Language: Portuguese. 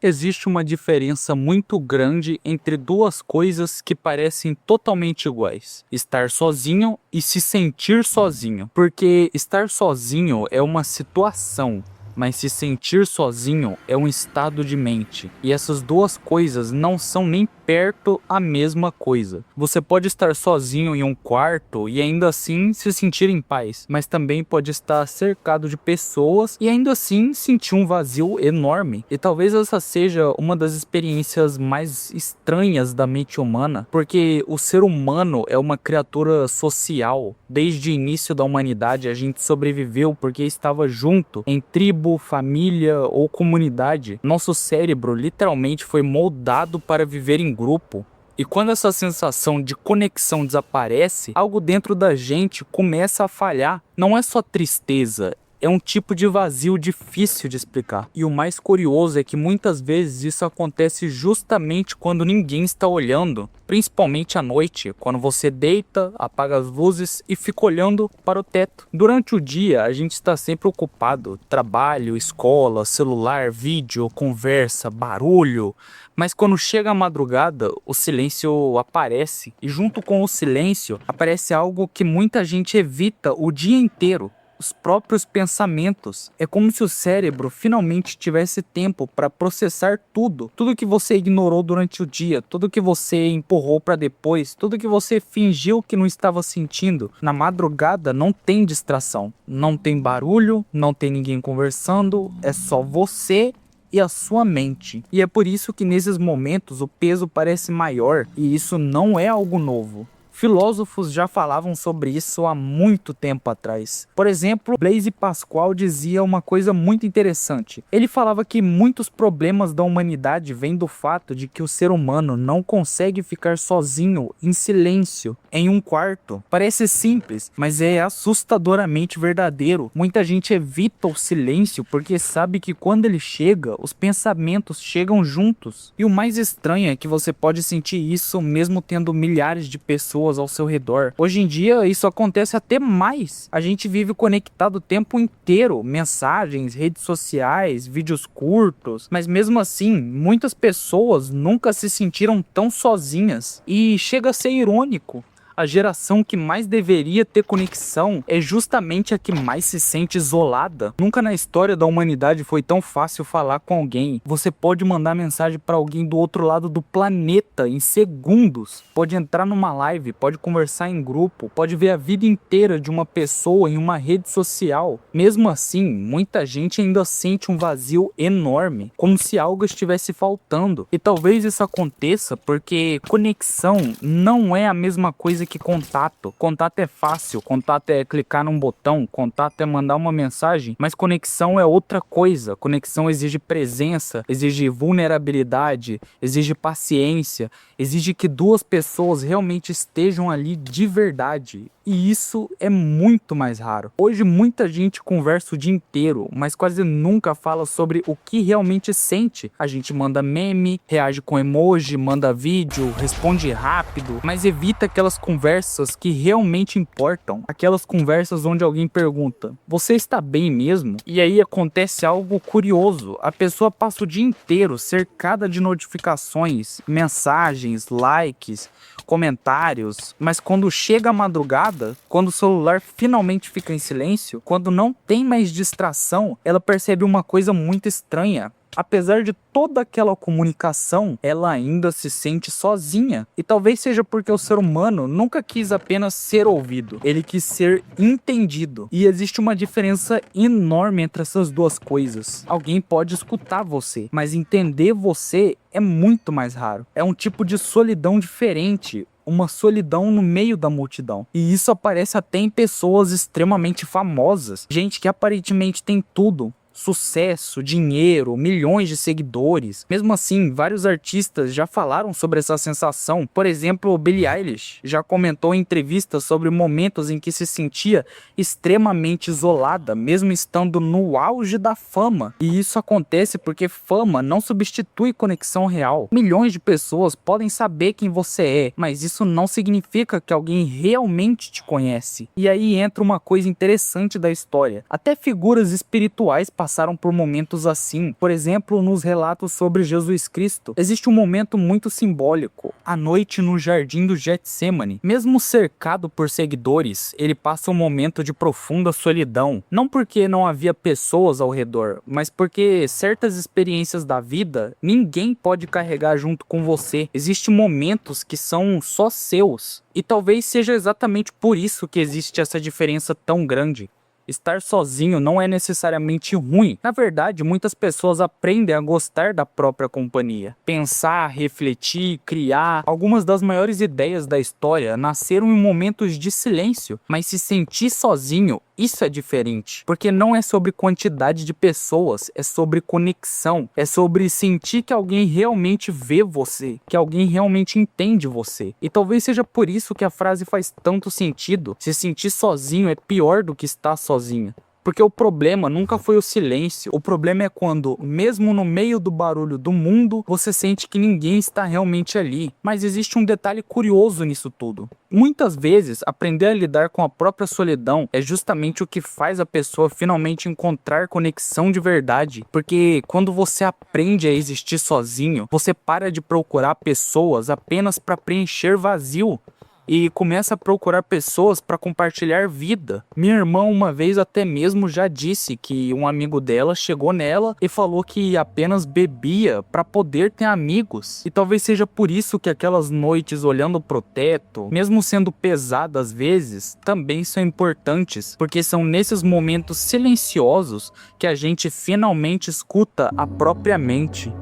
Existe uma diferença muito grande entre duas coisas que parecem totalmente iguais: estar sozinho e se sentir sozinho. Porque estar sozinho é uma situação, mas se sentir sozinho é um estado de mente. E essas duas coisas não são nem perto a mesma coisa. Você pode estar sozinho em um quarto e ainda assim se sentir em paz, mas também pode estar cercado de pessoas e ainda assim sentir um vazio enorme. E talvez essa seja uma das experiências mais estranhas da mente humana, porque o ser humano é uma criatura social. Desde o início da humanidade a gente sobreviveu porque estava junto, em tribo, família ou comunidade. Nosso cérebro literalmente foi moldado para viver em grupo. E quando essa sensação de conexão desaparece, algo dentro da gente começa a falhar. Não é só tristeza, é um tipo de vazio difícil de explicar. E o mais curioso é que muitas vezes isso acontece justamente quando ninguém está olhando, principalmente à noite, quando você deita, apaga as luzes e fica olhando para o teto. Durante o dia a gente está sempre ocupado: trabalho, escola, celular, vídeo, conversa, barulho. Mas quando chega a madrugada, o silêncio aparece, e junto com o silêncio aparece algo que muita gente evita o dia inteiro: os próprios pensamentos. É como se o cérebro finalmente tivesse tempo para processar tudo que você ignorou durante o dia, tudo que você empurrou para depois, tudo que você fingiu que não estava sentindo. Na madrugada não tem distração, não tem barulho, não tem ninguém conversando, é só você e a sua mente. E é por isso que nesses momentos o peso parece maior, e isso não é algo novo. Filósofos já falavam sobre isso há muito tempo atrás. Por exemplo, Blaise Pascal dizia uma coisa muito interessante. Ele falava que muitos problemas da humanidade vêm do fato de que o ser humano não consegue ficar sozinho, em silêncio, em um quarto. Parece simples, mas é assustadoramente verdadeiro. Muita gente evita o silêncio porque sabe que quando ele chega, os pensamentos chegam juntos. E o mais estranho é que você pode sentir isso mesmo tendo milhares de pessoas ao seu redor. Hoje em dia isso acontece até mais. A gente vive conectado o tempo inteiro, mensagens, redes sociais, vídeos curtos, mas mesmo assim, muitas pessoas nunca se sentiram tão sozinhas. E chega a ser irônico. A geração que mais deveria ter conexão é justamente a que mais se sente isolada. Nunca na história da humanidade foi tão fácil falar com alguém. Você pode mandar mensagem para alguém do outro lado do planeta em segundos. Pode entrar numa live, pode conversar em grupo, pode ver a vida inteira de uma pessoa em uma rede social. Mesmo assim, muita gente ainda sente um vazio enorme, como se algo estivesse faltando. E talvez isso aconteça porque conexão não é a mesma coisa que contato. Contato é fácil, contato é clicar num botão, contato é mandar uma mensagem, mas conexão é outra coisa. Conexão exige presença, exige vulnerabilidade, exige paciência, exige que duas pessoas realmente estejam ali de verdade. E isso é muito mais raro. Hoje muita gente conversa o dia inteiro, mas quase nunca fala sobre o que realmente sente. A gente manda meme, reage com emoji, manda vídeo, responde rápido, mas evita aquelas conversas que realmente importam. Aquelas conversas onde alguém pergunta: "Você está bem mesmo?" E aí acontece algo curioso. A pessoa passa o dia inteiro cercada de notificações, mensagens, likes, comentários, mas quando chega a madrugada, quando o celular finalmente fica em silêncio, quando não tem mais distração, ela percebe uma coisa muito estranha. Apesar de toda aquela comunicação, ela ainda se sente sozinha. E talvez seja porque o ser humano nunca quis apenas ser ouvido, ele quis ser entendido. E existe uma diferença enorme entre essas duas coisas. Alguém pode escutar você, mas entender você é muito mais raro. É um tipo de solidão diferente. Uma solidão no meio da multidão. E isso aparece até em pessoas extremamente famosas. Gente que aparentemente tem tudo: sucesso, dinheiro, milhões de seguidores. Mesmo assim, vários artistas já falaram sobre essa sensação. Por exemplo, Billie Eilish já comentou em entrevistas sobre momentos em que se sentia extremamente isolada, mesmo estando no auge da fama. E isso acontece porque fama não substitui conexão real. Milhões de pessoas podem saber quem você é, mas isso não significa que alguém realmente te conhece. E aí entra uma coisa interessante da história. Até figuras espirituais passaram passaram por momentos assim. Por exemplo, nos relatos sobre Jesus Cristo, existe um momento muito simbólico, a noite no jardim do Getsemane. Mesmo cercado por seguidores, ele passa um momento de profunda solidão, não porque não havia pessoas ao redor, mas porque certas experiências da vida ninguém pode carregar junto com você. Existem momentos que são só seus, e talvez seja exatamente por isso que existe essa diferença tão grande. Estar sozinho não é necessariamente ruim. Na verdade, muitas pessoas aprendem a gostar da própria companhia. Pensar, refletir, criar. Algumas das maiores ideias da história nasceram em momentos de silêncio. Mas se sentir sozinho, isso é diferente. Porque não é sobre quantidade de pessoas, é sobre conexão. É sobre sentir que alguém realmente vê você, que alguém realmente entende você. E talvez seja por isso que a frase faz tanto sentido. Se sentir sozinho é pior do que estar sozinho. Porque o problema nunca foi o silêncio. O problema é quando, mesmo no meio do barulho do mundo, você sente que ninguém está realmente ali. Mas existe um detalhe curioso nisso tudo. Muitas vezes, aprender a lidar com a própria solidão é justamente o que faz a pessoa finalmente encontrar conexão de verdade. Porque quando você aprende a existir sozinho, você para de procurar pessoas apenas para preencher vazio. E começa a procurar pessoas para compartilhar vida. Minha irmã uma vez até mesmo já disse que um amigo dela chegou nela e falou que apenas bebia para poder ter amigos. E talvez seja por isso que aquelas noites olhando pro teto, mesmo sendo pesadas às vezes, também são importantes, porque são nesses momentos silenciosos que a gente finalmente escuta a própria mente.